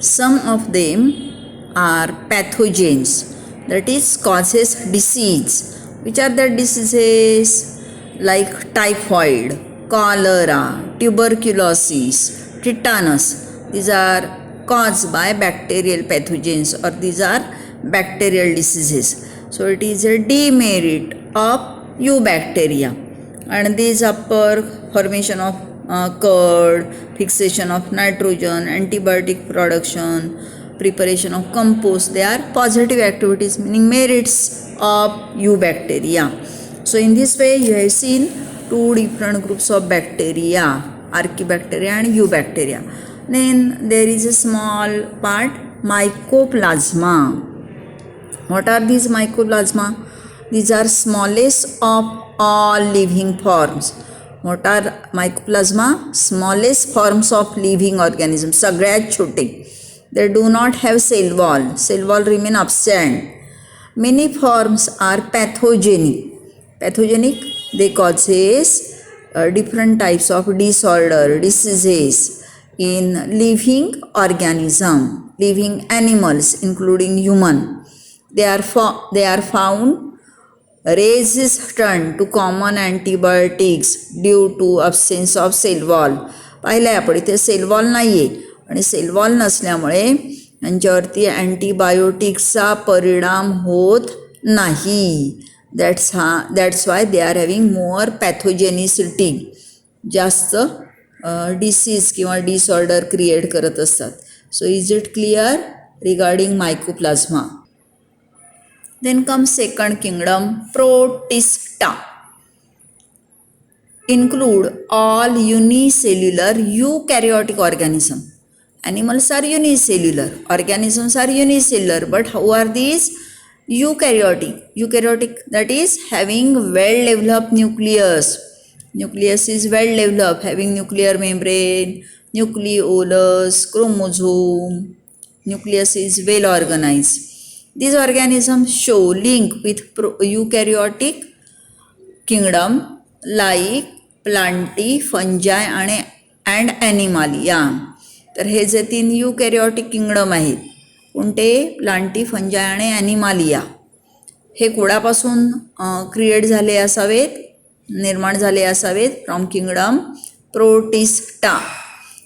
Some of them are pathogens, that is causes disease. Which are the diseases? Like typhoid, cholera, tuberculosis, tetanus. These are caused by bacterial pathogens, or these are bacterial diseases. So it is a demerit of eubacteria, and these occur formation of curd, fixation of nitrogen, antibiotic production, preparation of compost. They are positive activities, meaning merits of eubacteria. So in this way you have seen two different groups of bacteria, archaebacteria and eubacteria. Then there is a small part, mycoplasma. What are these mycoplasma? These are smallest of all living forms. What are mycoplasma? Smallest forms of living organisms, सगळ्यात छोटे. They do not have cell wall. Cell wall remain absent. Many forms are pathogenic. Pathogenic, they causes different types of disorder, diseases in living organism, living animals including human. They are found resistant to common antibiotics due to absence of cell wall. पाहिलं आपण इथे cell wall नाही आहे, आणि cell wall नसल्यामुळे यांच्यावरती अँटीबायोटिक्सचा परिणाम होत नाही. That's why they are having more pathogenicity. जास्त डिसीज किंवा डिसऑर्डर क्रिएट करत असतात. So is it clear regarding mycoplasma? Then comes second kingdom, Protista. Include all unicellular eukaryotic organism. Animals are unicellular, organisms are unicellular, but how are these? Eukaryotic. Eukaryotic, that is having well developed nucleus. Nucleus is well developed, having nuclear membrane, nucleolus, chromosome. Nucleus is well organized. These organisms show link with eukaryotic kingdom like plantae, fungi and animalia. तर हे जे तीन युकॅरियोटिक kingdom आहेत, कोणते? Plantae, फंजाय आणि ॲनिमालिया. हे कोणापासून create झाले असावेत, निर्माण झाले असावेत? From kingdom protista.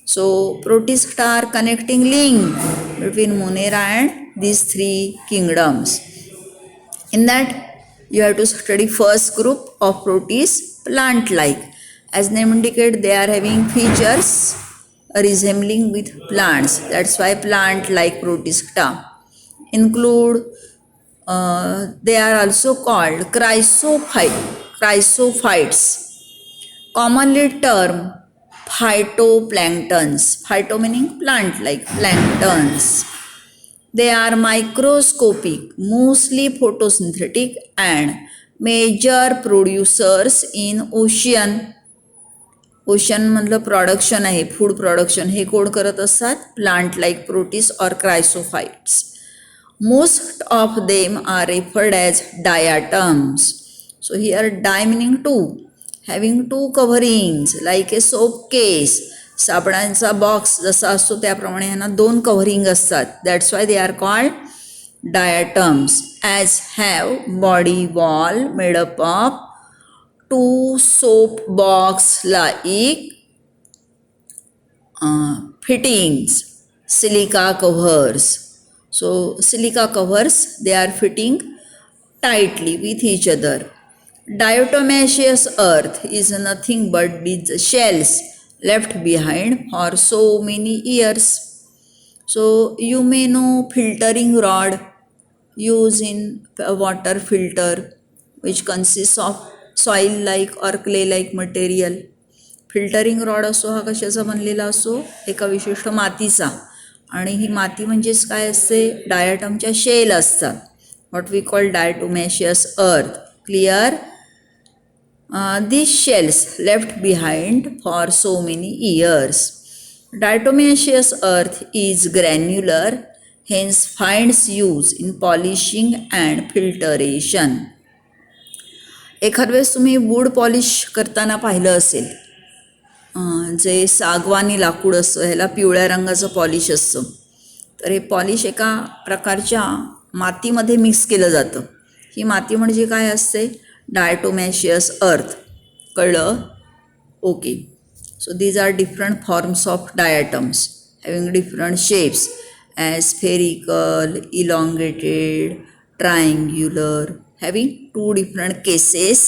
So Protista are connecting link between Monera and these three kingdoms. In that you have to study first group of Protists, plant-like. As name indicate, they are having features resembling with plants. That's why plant-like Protista. Include, they are also called chrysophytes. Commonly termed phytoplanktons. Phyto meaning plant like planktons. They are microscopic, mostly photosynthetic and major producers in ocean. Ocean मधलं production आहे, food production, हे कोण करत असतात? Plant like protist और chrysophytes. Most of them are referred as diatoms. So here di meaning two, having two coverings like a soap case. साबणांचा box जसा असतो त्याप्रमाणे ह्यांना दोन कव्हरिंग असतात. That's why they are called diatoms. As have body wall made up of two soap box like fittings, silica covers. So silica covers, they are fitting tightly with each other. Diatomaceous earth is nothing but these shells left behind for so many years. So you may know filtering rod used in a water filter, which consists of soil like or clay like material. Filtering rod असो हा कशाचा बनलेला असो? एका विशिष्ट मातीचा. आणि ही माती म्हणजेच काय असते? डायटमच्या शेल असतात. What we call diatomaceous earth. Clear? These shells left behind for so many years. Diatomaceous earth is granular, hence finds use in polishing and filtration. एखाद वेळेस तुम्ही वूड पॉलिश करताना पाहिलं असेल, जे सागवानी लाकूड असतं ह्याला पिवळ्या रंगाचं पॉलिश असतं. तर हे पॉलिश एका प्रकारच्या मातीमध्ये मिक्स केलं जातं. ही माती म्हणजे काय असते? डायटोमॅशियस अर्थ. कळलं? Okay. So these are different forms of diatoms having different shapes as spherical, elongated, triangular, having two different cases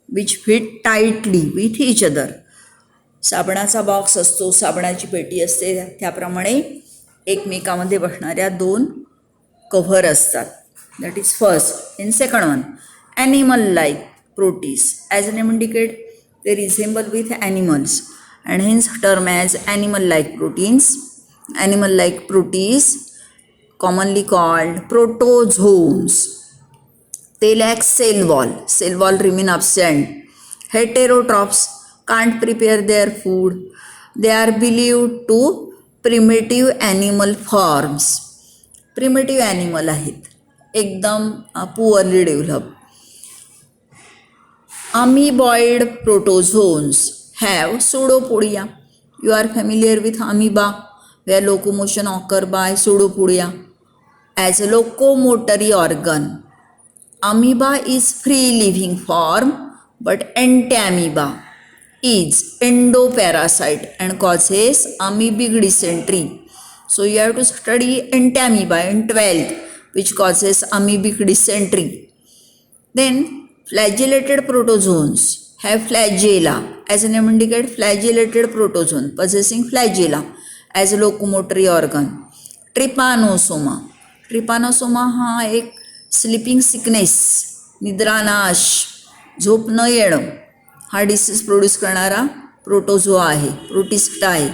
which fit tightly with each other. साबणाचा बॉक्स असतो, साबणाची पेटी असते, त्याप्रमाणे एकमेकामध्ये बसणाऱ्या दोन कव्हर असतात. That is first. In second one, animal like proteases. As name indicate, they resemble with animals and hence term as animal like proteins. Animal like proteins commonly called protozoans. They lack cell wall. Cell wall remain absent. Heterotrophs can't prepare their food. They are believed to primitive animal forms. Primitive animal आहेत, एकदम poorly develop. Amoeboid protozoans have pseudopodia. You are familiar with amoeba, where locomotion occur by pseudopodia. As a locomotory organ, amoeba is free living form, but entamoeba is endoparasite and causes amoebic dysentery. So you have to study entamoeba in 12th, which causes amoebic dysentery. Then flagellated protozoans have flagella. As a name indicates, flagellated protozoan possessing flagella as a locomotory organ. Trypanosoma. Trypanosoma हा एक sleeping sickness, निद्रानाश, झोप न येणं, हा disease produce करणारा protozoa आहे, protist आहे.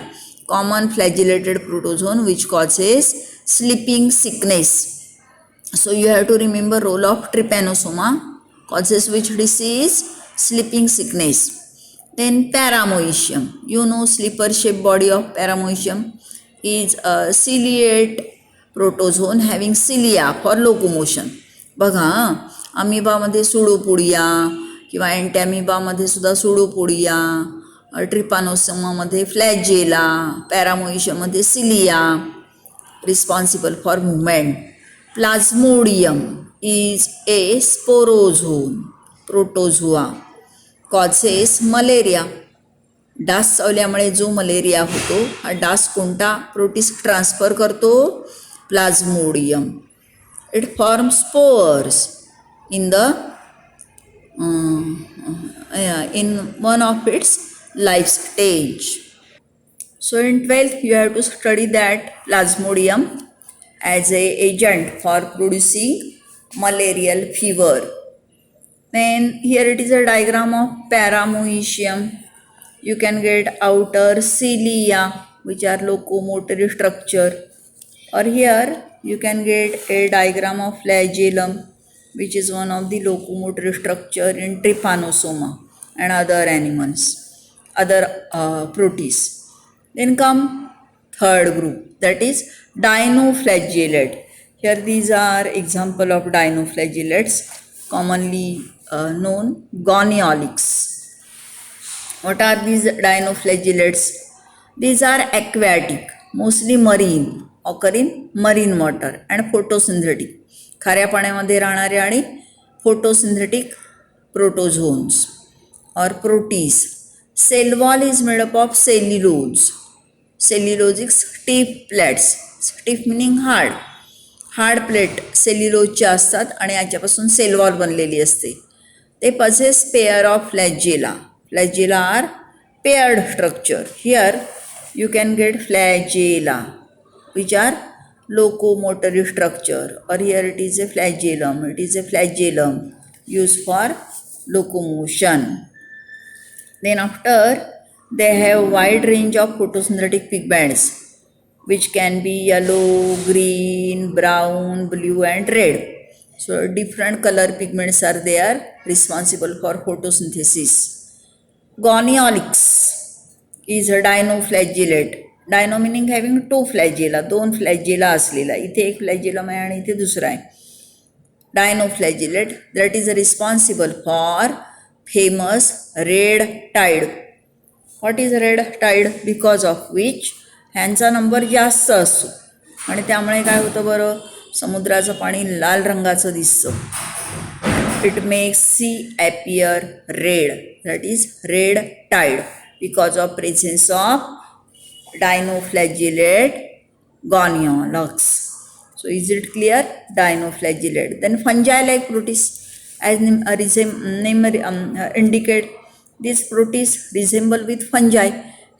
Common flagellated protozoan which causes sleeping sickness. So you have to remember role of trypanosoma causes which disease? Sleeping sickness. Then paramoecium. You know slipper shaped body of paramoecium is a ciliate protozoan having cilia for locomotion. बघा, अमिबामध्ये pseudopodia किंवा एंटॅमिबामध्ये सुद्धा pseudopodia, ट्रिपानोसोमामध्ये flagella, पॅरामोइशियममध्ये cilia, responsible for movement. Plasmodium is a sporozoan protozoa causes malaria. डास चावल्यामुळे जो malaria होतो, हा डास कोणता प्रोटिस्ट ट्रान्सफर करतो? Plasmodium. It form spores in the in one of its life stage. So in 12th you have to study that Plasmodium as a agent for producing malarial fever. Then here it is a diagram of paramoecium. You can get outer cilia which are locomotory structure, or here you can get a diagram of flagellum which is one of the locomotory structure in trypanosoma and other animals, other protists. Then come third group, that is dinoflagellate. Here these are example of dinoflagellates, commonly known goniolics. What are these dinoflagellates? These are aquatic, mostly marine, occur in marine water and photosynthetic. खाऱ्या पाण्यामध्ये राहणारे आणि photosynthetic protozoans or proteins. Cell wall is made up of cellulose. Cellulosic stiff plates. Stiff meaning hard. Hard plate सेल्युलोजच्या असतात आणि याच्यापासून cell wall बनलेली असते. ते possess pair of flagella. Flagella are paired structure. Here you can get flagella which are locomotory structure, or here it is a flagellum. It is a flagellum used for locomotion. Then after, they have wide range of photosynthetic pigments which can be yellow, green, brown, blue and red. So different color pigments are there responsible for photosynthesis. Goniolics is a dinoflagellate. Dino meaning having two flagella, दोन flagella असलेला. इथे एक flagellum आहे आणि इथे दुसरा आहे. Dinoflagellate that is responsible for famous red tide. What is red tide? Because of which ह्यांचा नंबर जास्त असतो. आणि त्यामुळे काय होतं बरं, समुद्राचं पाणी लाल रंगाचं दिसतं. It makes sea appear red, that is red tide because of presence of dinoflagellate goniologs. So is it clear? Dinoflagellate. Then fungi like protists, as name indicate, these protists resemble with fungi.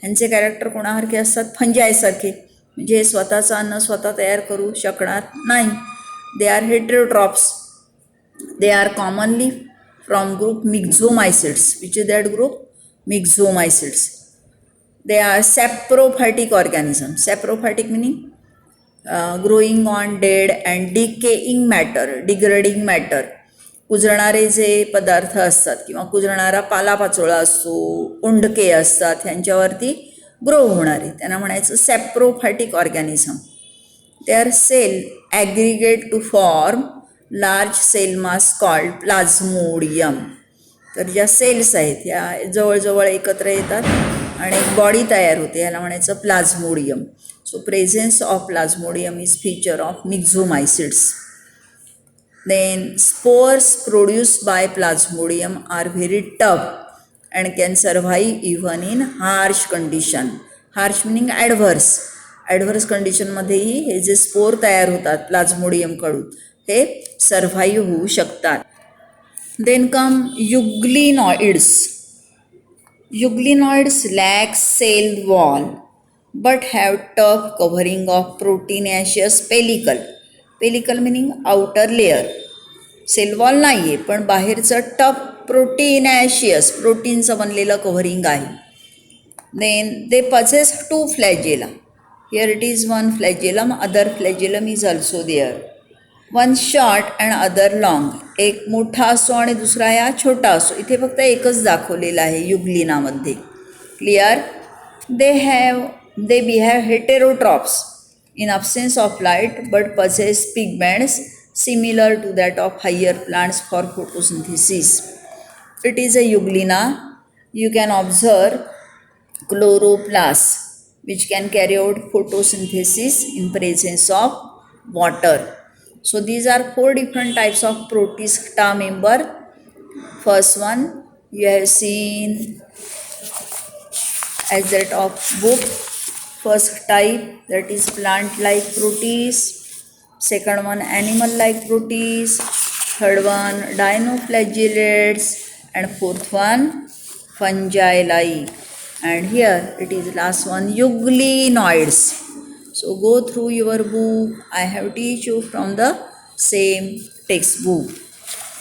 ह्यांचे character कोणासारखे असतात, फंजाय सारखे, म्हणजे स्वतःचं अन्न स्वतः तयार करू शकणार नाही. They are heterotrophs. They are commonly from group Myxomycetes. Which is that group? Myxomycetes. They are saprophytic organisms. Saprophytic meaning growing on dead and decaying matter, degrading matter. कुजणारे जे पदार्थ असतात किंवा कुजणारा पालापाचोळा असतो, उंडके असतात, ह्यांच्यावरती ग्रो होणारे, त्यांना म्हणायचं saprophytic organism. They are cell aggregate to form large cell mass called plasmodium. तर ज्या सेल्स आहेत या जवळजवळ एकत्र येतात आणि एक बॉडी तयार होते, याला म्हणायचं plasmodium. So presence of plasmodium is feature of myxomycetes. Then spores produced by plasmodium are very tough and can survive even in harsh condition. Harsh meaning adverse. Adverse कंडिशनमध्येही हे जे स्पोर तयार होतात प्लाझ्मोडियमकडून हे सर्व्हाइव्ह होऊ शकतात. Then come euglenoids. Euglenoids lack cell wall but have tough covering of proteinaceous pellicle. Pellicle meaning outer layer. Cell wall नाही आहे पण बाहेरचं टफ प्रोटीनॅशियस, प्रोटीनचं बनलेलं कव्हरिंग आहे. Then they possess 2 flagella. Here it is 1 flagellum, other flagellum is also there. One short and other long. एक मोठा असतो आणि दुसरा या छोटा असतो. इथे फक्त एकच दाखवलेला आहे युग्लिनामध्ये. क्लिअर? They behave heterotrophs in absence of light but possess pigments similar to that of higher plants for photosynthesis. It is a euglena. You can observe chloroplasts which can carry out photosynthesis in presence of water. So these are 4 different types of protista member. First one you have seen as that of book. First type, that is plant like protist. Second one animal like protist. Third one dinoflagellates, and fourth one fungi like. And here it is last one euglenoids. So go through your book. I have teach you from the same textbook.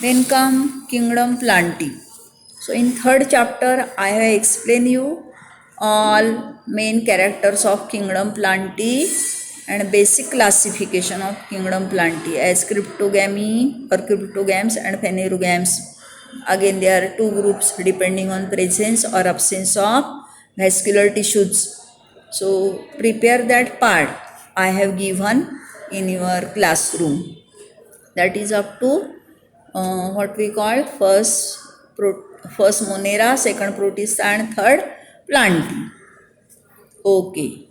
Then come Kingdom Plantae. So in third chapter I have explained you all main characters of Kingdom Plantae and basic classification of Kingdom Plantae as cryptogamy or cryptogams and phanerogams. Again there are 2 groups depending on presence or absence of vascular tissues. So prepare that part I have given in your classroom. That is up to what we call first Monera, second Protista and third Plantae. Okay.